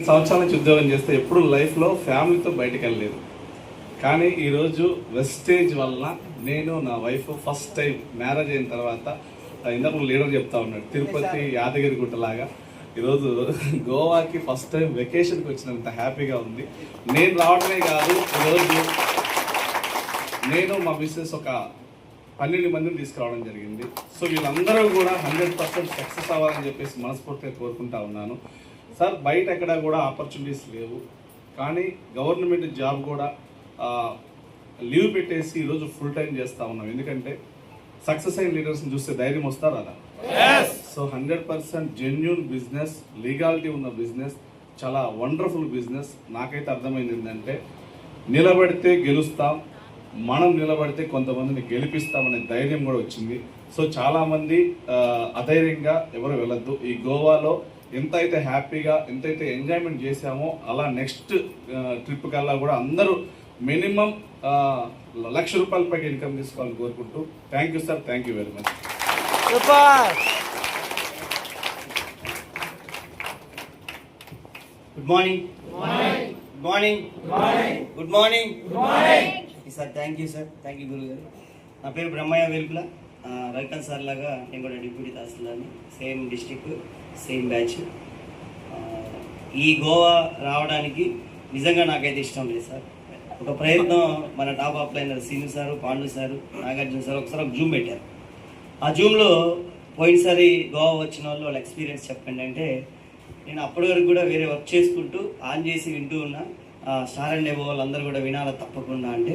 సంవత్సరాల నుంచి ఉద్యోగం చేస్తే ఎప్పుడు లైఫ్లో ఫ్యామిలీతో బయటకు వెళ్ళలేదు. కానీ ఈరోజు వెస్టేజ్ వల్ల నేను నా వైఫ్ ఫస్ట్ టైం మ్యారేజ్ అయిన తర్వాత ఇందాక లీడర్ చెప్తా ఉన్నాడు తిరుపతి యాదగిరి గుట్టలాగా ఈరోజు గోవాకి ఫస్ట్ టైం వెకేషన్కి వచ్చినంత హ్యాపీగా ఉంది. నేను రావడమే కాదు, ఈరోజు నేను మా మిస్సెస్ ఒక 12 మందిని తీసుకురావడం జరిగింది. సో వీళ్ళందరూ కూడా 100% సక్సెస్ అవ్వాలని చెప్పేసి మనస్ఫూర్తిగా కోరుకుంటా ఉన్నాను. సార్ బయట ఎక్కడ కూడా ఆపర్చునిటీస్ లేవు, కానీ గవర్నమెంట్ జాబ్ కూడా లీవ్ పెట్టేసి ఈరోజు ఫుల్ టైం చేస్తూ ఉన్నాం. ఎందుకంటే సక్సెస్ అయిన లీడర్స్ని చూస్తే ధైర్యం వస్తారు అలా. సో 100% జెన్యూన్ బిజినెస్, లీగాలిటీ ఉన్న బిజినెస్, చాలా వండర్ఫుల్ బిజినెస్. నాకైతే అర్థమైంది ఏంటంటే నిలబడితే గెలుస్తాం, మనం నిలబడితే కొంతమందిని గెలిపిస్తామనే ధైర్యం కూడా వచ్చింది. సో చాలామంది అధైర్యంగా ఎవరు వెళ్ళొద్దు. ఈ గోవాలో ఎంతైతే హ్యాపీగా ఎంతైతే ఎంజాయ్మెంట్ చేశామో అలా నెక్స్ట్ ట్రిప్ కల్లా కూడా అందరూ మినిమం ₹1,00,000 పైకి ఇన్కమ్ తీసుకోవాలని కోరుకుంటూ thank you sir, thank you very much. Good morning, good morning, good morning sir. Thank you sir, thank you గురువు గారు. నా పేరు బ్రహ్మయ్య వెలుపుల. రవికాంత్ సార్ లాగా నేను కూడా డిప్యూటీ తహసీల్దార్ని, సేమ్ డిస్టిక్, సేమ్ బ్యాచ్. ఈ గోవా రావడానికి నిజంగా నాకైతే ఇష్టం లేదు సార్. ఒక ప్రయత్నం మన టాప్ అప్లైనర్ Seenu sir, Pandu sir, Nagarjuna sir ఒకసారి ఒక జూమ్ పెట్టారు. ఆ జూమ్లో పోయినసారి గోవా వచ్చిన వాళ్ళ ఎక్స్పీరియన్స్ చెప్పండి అంటే, నేను అప్పటి వరకు కూడా వేరే వర్క్ చేసుకుంటూ ఆన్ చేసి వింటూ ఉన్నా. స్టార్ అండ్ ఎబో వాళ్ళందరూ కూడా వినాలా తప్పకుండా అంటే,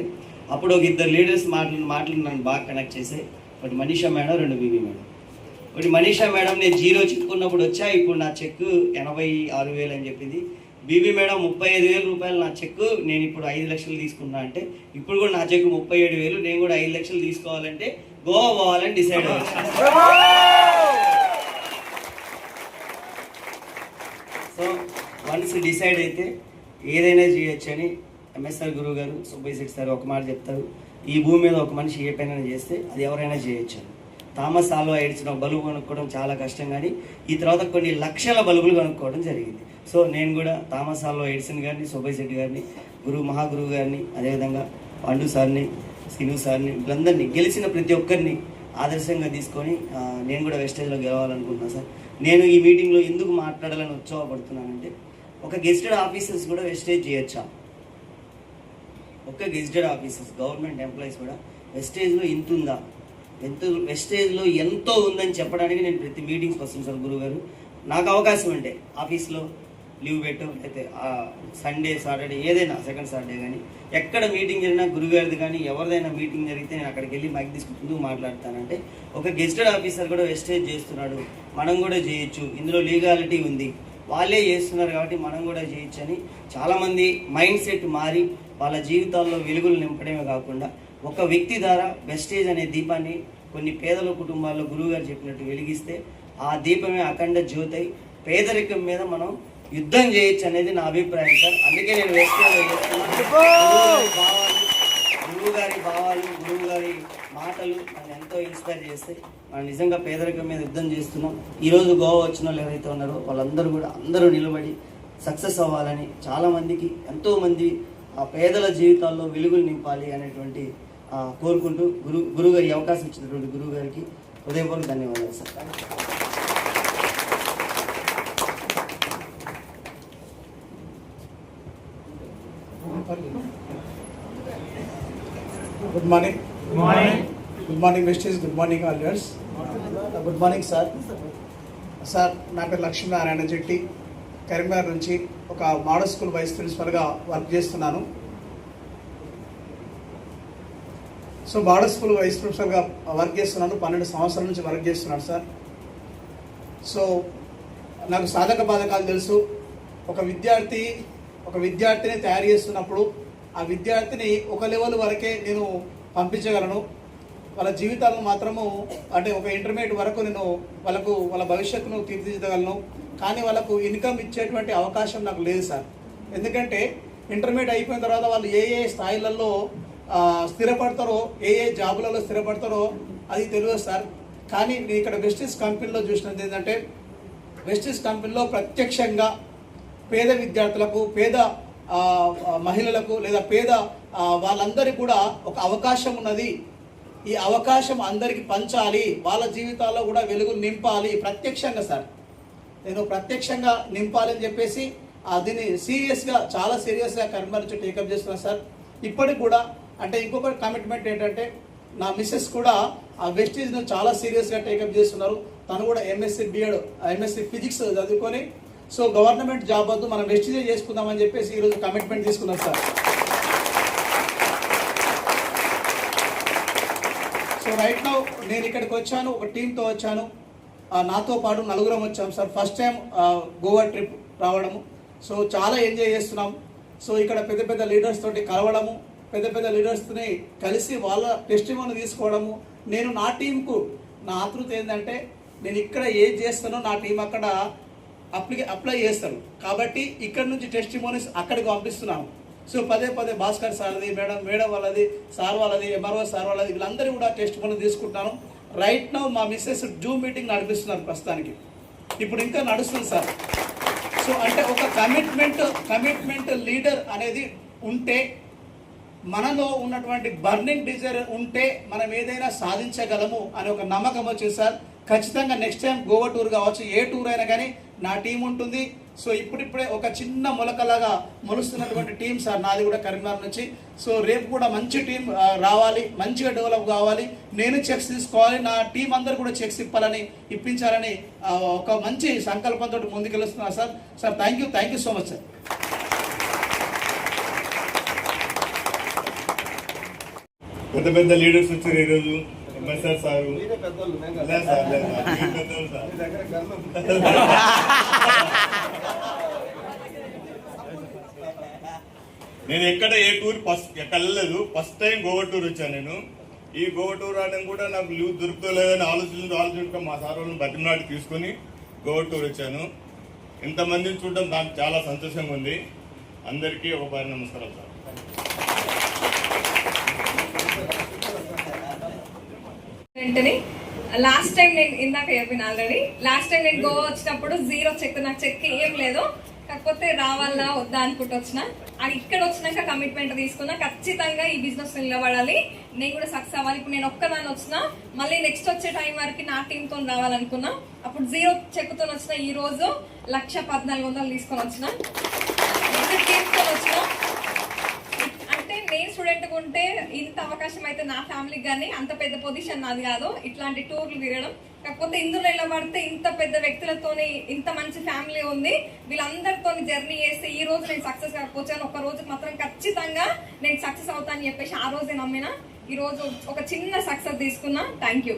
అప్పుడు ఒక 2 లీడర్స్ మాటలు నన్ను బాగా కనెక్ట్ చేసాయి. ఒకటి మనీషా మేడం, 2 బీబీ మేడం. ఒకటి మనీషా మేడం నేను 0 చెప్పుకున్నప్పుడు వచ్చా, ఇప్పుడు నా చెక్ 86,000 అని చెప్పింది. బీబీ మేడం 35,000 రూపాయలు నా చెక్, నేను ఇప్పుడు 5 లక్షలు తీసుకున్నా అంటే, ఇప్పుడు కూడా నా చెక్ 37,000, నేను కూడా 5 లక్షలు తీసుకోవాలంటే గోవా పోవాలని డిసైడ్ అయ్యాను. సో వన్స్ డిసైడ్ అయితే ఏదైనా చేయొచ్చు అని ఎంఎస్ఆర్ గురువు గారు, సుబ్బయ్య శెట్టి సార్ ఒక మాట చెప్తారు, ఈ భూమి మీద ఒక మనిషి ఏ పైన చేస్తే అది ఎవరైనా చేయొచ్చు. థామస్ ఆల్వా ఎడిసిన బల్బు కొనుక్కోవడం చాలా కష్టం, కానీ ఈ తర్వాత కొన్ని లక్షల బల్బులు కొనుక్కోవడం జరిగింది. సో నేను కూడా థామస్ ఆల్వా ఎడిసన్ గారిని, సుబ్బయ్య శెట్టి గారిని, మహాగురువు గారిని, అదేవిధంగా పాండు సార్ని, సిను సార్ని, వీళ్ళందరినీ గెలిచిన ప్రతి ఒక్కరిని ఆదర్శంగా తీసుకొని నేను కూడా వెస్టేజ్లో గెలవాలనుకుంటున్నాను సార్. నేను ఈ మీటింగ్లో ఎందుకు మాట్లాడాలని ఉత్సాహపడుతున్నానంటే, ఒక గెస్టెడ్ ఆఫీసర్స్ కూడా వెస్టేజ్ చేయొచ్చా? ఒక గెస్టెడ్ ఆఫీసర్స్, గవర్నమెంట్ ఎంప్లాయీస్ కూడా వెస్టేజ్లో ఇంత ఉందా, వెస్టేజ్లో ఎంతో ఉందని చెప్పడానికి నేను ప్రతి మీటింగ్స్కి వస్తాను సార్. గురువు గారు నాకు అవకాశం అంటే ఆఫీస్లో లీవ్ పెట్టు, అయితే సండే, సాటర్డే, ఏదైనా సెకండ్ సాటర్డే కానీ ఎక్కడ మీటింగ్ జరిగినా, గురుగారిది కానీ ఎవరిదైనా మీటింగ్ జరిగితే నేను అక్కడికి వెళ్ళి మైక్ తీసుకుంటూ మాట్లాడతానంటే, ఒక గెస్టెడ్ ఆఫీసర్ కూడా వెస్టేజ్ చేస్తున్నాడు, మనం కూడా చేయొచ్చు, ఇందులో లీగాలిటీ ఉంది, వాళ్ళే చేస్తున్నారు కాబట్టి మనం కూడా చేయొచ్చు అని చాలామంది మైండ్ సెట్ మారి వాళ్ళ జీవితాల్లో వెలుగులు నింపడమే కాకుండా ఒక వ్యక్తి ద్వారా వెస్టేజ్ అనే దీపాన్ని కొన్ని పేదల కుటుంబాల్లో గురువుగారు చెప్పినట్టు వెలిగిస్తే ఆ దీపమే అఖండ జ్యోతి, పేదరికం మీద మనం యుద్ధం చేయొచ్చు అనేది నా అభిప్రాయం సార్. అందుకే నేను వెస్టేజ్ గురువుగారి భావాలు, గురువుగారి మాటలు నన్ను ఎంతో ఇన్స్పైర్ చేస్తాయి. మనం నిజంగా పేదరికం మీద యుద్ధం చేస్తున్నాం. ఈరోజు గోవా వచ్చిన వాళ్ళు ఎవరైతే ఉన్నారో వాళ్ళందరూ కూడా అందరూ నిలబడి సక్సెస్ అవ్వాలని, చాలామందికి ఎంతోమంది ఆ పేదల జీవితాల్లో వెలుగులు నింపాలి అనేటువంటి కోరుకుంటూ గురువుగారి అవకాశం ఇచ్చినటువంటి గురువు గారికి హృదయపూర్వక ధన్యవాదాలు sir. Good morning, good morning వెస్టేజ్, good morning all leaders. Good morning sir. Sir నా పేరు లక్ష్మీనారాయణ జెట్టి, కరీంనగర్ నుంచి ఒక మోడల్ స్కూల్ వైస్ ప్రిన్సిపల్గా వర్క్ చేస్తున్నాను. సో మోడల్ స్కూల్ వైస్ ప్రిన్సిపల్గా వర్క్ చేస్తున్నాను, 12 సంవత్సరాల నుంచి వర్క్ చేస్తున్నాను సార్. సో నాకు సాధక బాధకాలు తెలుసు. ఒక విద్యార్థిని తయారు చేస్తున్నప్పుడు ఆ విద్యార్థిని ఒక లెవెల్ వరకే నేను పంపించగలను, వాళ్ళ జీవితాలను మాత్రము అంటే ఒక ఇంటర్మీడియట్ వరకు నేను వాళ్ళ భవిష్యత్తును తీర్చిదిద్దగలను, కానీ వాళ్ళకు ఇన్కమ్ ఇచ్చేటువంటి అవకాశం నాకు లేదు సార్. ఎందుకంటే ఇంటర్మీడియట్ అయిపోయిన తర్వాత వాళ్ళు ఏ స్థాయిలలో స్థిరపడతారో, ఏ జాబులలో స్థిరపడతారో అది తెలియదు సార్. కానీ నేను ఇక్కడ వెస్టీస్ కంపెనీలో చూసినది ఏంటంటే, వెస్టీస్ కంపెనీలో ప్రత్యక్షంగా పేద విద్యార్థులకు, పేద మహిళలకు లేదా పేద వాళ్ళందరికీ కూడా ఒక అవకాశం ఉన్నది. ఈ అవకాశం అందరికీ పంచాలి, వాళ్ళ జీవితాల్లో కూడా వెలుగు నింపాలి ప్రత్యక్షంగా సార్. నేను ప్రత్యక్షంగా నింపాలని చెప్పేసి దీన్ని సీరియస్గా, చాలా సీరియస్గా కరీంనగర్ నుంచి టేకప్ చేస్తున్నాను సార్. ఇప్పటికి కూడా అంటే ఇంకొక కమిట్మెంట్ ఏంటంటే నా మిస్సెస్ కూడా ఆ వెస్టీజ్ను చాలా సీరియస్గా టేకప్ చేస్తున్నారు. తను కూడా ఎంఎస్సీ బిఎడ్, ఎంఎస్సీ ఫిజిక్స్ చదువుకొని సో గవర్నమెంట్ జాబ్ వద్దు మనం వెస్టీజే చేసుకుందామని చెప్పేసి ఈరోజు కమిట్మెంట్ తీసుకున్నాం సార్. సో రైట్ నౌ నేను ఇక్కడికి వచ్చాను, ఒక టీంతో వచ్చాను. నాతో పాటు నలుగురం వచ్చాం sir. First time Goa trip రావడము. సో చాలా ఎంజాయ్ చేస్తున్నాం. సో ఇక్కడ పెద్ద పెద్ద లీడర్స్ తోటి కలవడము, పెద్ద పెద్ద లీడర్స్ని కలిసి వాళ్ళ టెస్టిమోని తీసుకోవడము. నేను నా టీంకు నా ఆతృత ఏంటంటే నేను ఇక్కడ ఏం చేస్తానో నా టీం అక్కడ అప్లై చేస్తాను. కాబట్టి ఇక్కడ నుంచి టెస్టిమోనీస్ అక్కడికి పంపిస్తున్నాను. సో పదే పదే భాస్కర్ సార్ది, మేడం వాళ్ళది, సార్ వాళ్ళది, ఎంఆర్ఓ సార్ వాళ్ళది, వీళ్ళందరూ కూడా టెస్టిమోనీ తీసుకుంటున్నాను. రైట్ నౌ మా మిస్సెస్ జూమ్ మీటింగ్ నడిపిస్తున్నారు ప్రస్తుతానికి. ఇప్పుడు ఇంకా నడుస్తుంది సార్. సో అంటే ఒక కమిట్మెంట్ లీడర్ అనేది ఉంటే, మనలో ఉన్నటువంటి బర్నింగ్ డిజైర్ ఉంటే మనం ఏదైనా సాధించగలము అనే ఒక నమ్మకం వచ్చింది సార్. ఖచ్చితంగా నెక్స్ట్ టైం గోవా టూర్ కావచ్చు, ఏ టూర్ అయినా కానీ నా టీం ఉంటుంది. సో ఇప్పుడిప్పుడే ఒక చిన్న మొలకలాగా మొలుస్తున్నటువంటి టీం సార్ నాది కూడా కరీంనగర్ నుంచి. సో రేపు కూడా మంచి టీం రావాలి, మంచిగా డెవలప్ కావాలి, నేను చెక్స్ తీసుకోవాలి, నా టీం అందరూ కూడా చెక్స్ ఇప్పించాలని ఒక మంచి సంకల్పంతో ముందుకెళ్ళుస్తున్నారు sir. Sir thank you so much sir. పెద్ద పెద్ద లీడర్స్ వచ్చారు ఈరోజు. ఎంఎస్ఆర్ సారు, నేను ఎక్కడ ఏ టూర్ వెళ్ళలేదు, ఫస్ట్ టైం గోవా టూర్ వచ్చాను నేను. ఈ గోవా టూర్ రావడం కూడా నాకు లీవ్ దొరుకుతలేదని ఆలోచించుకుంటా మా సార్ వాళ్ళని బతిమలాడి తీసుకొని గోవా టూర్ వచ్చాను. ఇంతమందిని చూడడం నాకు చాలా సంతోషంగా ఉంది. అందరికీ ఒక పది నమస్కారాలు సార్. లాస్ట్ టైం నేను ఇందాక చెప్పిన ఆల్రెడీ, లాస్ట్ టైం నేను గోవా వచ్చినప్పుడు జీరో చెక్, నాకు చెక్ ఏం లేదు, కాకపోతే రావాలా వద్దా అనుకుంటూ వచ్చిన. ఇక్కడ వచ్చినాక కమిట్మెంట్ తీసుకున్నా, ఖచ్చితంగా ఈ బిజినెస్ నిలబడాలి, నేను కూడా సక్సెస్ అవ్వాలి. ఇప్పుడు నేను ఒక్కదాన్ని వచ్చిన, మళ్ళీ నెక్స్ట్ వచ్చే టైం వరకు నా టీంతో రావాలనుకున్నా. అప్పుడు జీరో చెక్తో వచ్చిన, ఈ రోజు 1,14,00 తీసుకొని వచ్చిన, టీంతో వచ్చిన. అంటే నేను స్టూడెంట్ ఉంటే ఇంత అవకాశం అయితే నా ఫ్యామిలీకి కానీ అంత పెద్ద పొజిషన్ నాది కాదు ఇట్లాంటి టూర్లు తిరగడం. కాకపోతే ఇందులో నిలబడితే ఇంత పెద్ద వ్యక్తులతోని ఇంత మంచి ఫ్యామిలీ ఉంది, వీళ్ళందరితో జర్నీ చేస్తే ఈ రోజు నేను సక్సెస్ కాకపోవచ్చాను, ఒక రోజు మాత్రం ఖచ్చితంగా నేను సక్సెస్ అవుతానని చెప్పేసి ఆ రోజే నమ్మిన. ఈ రోజు ఒక చిన్న సక్సెస్ తీసుకున్నా. Thank you.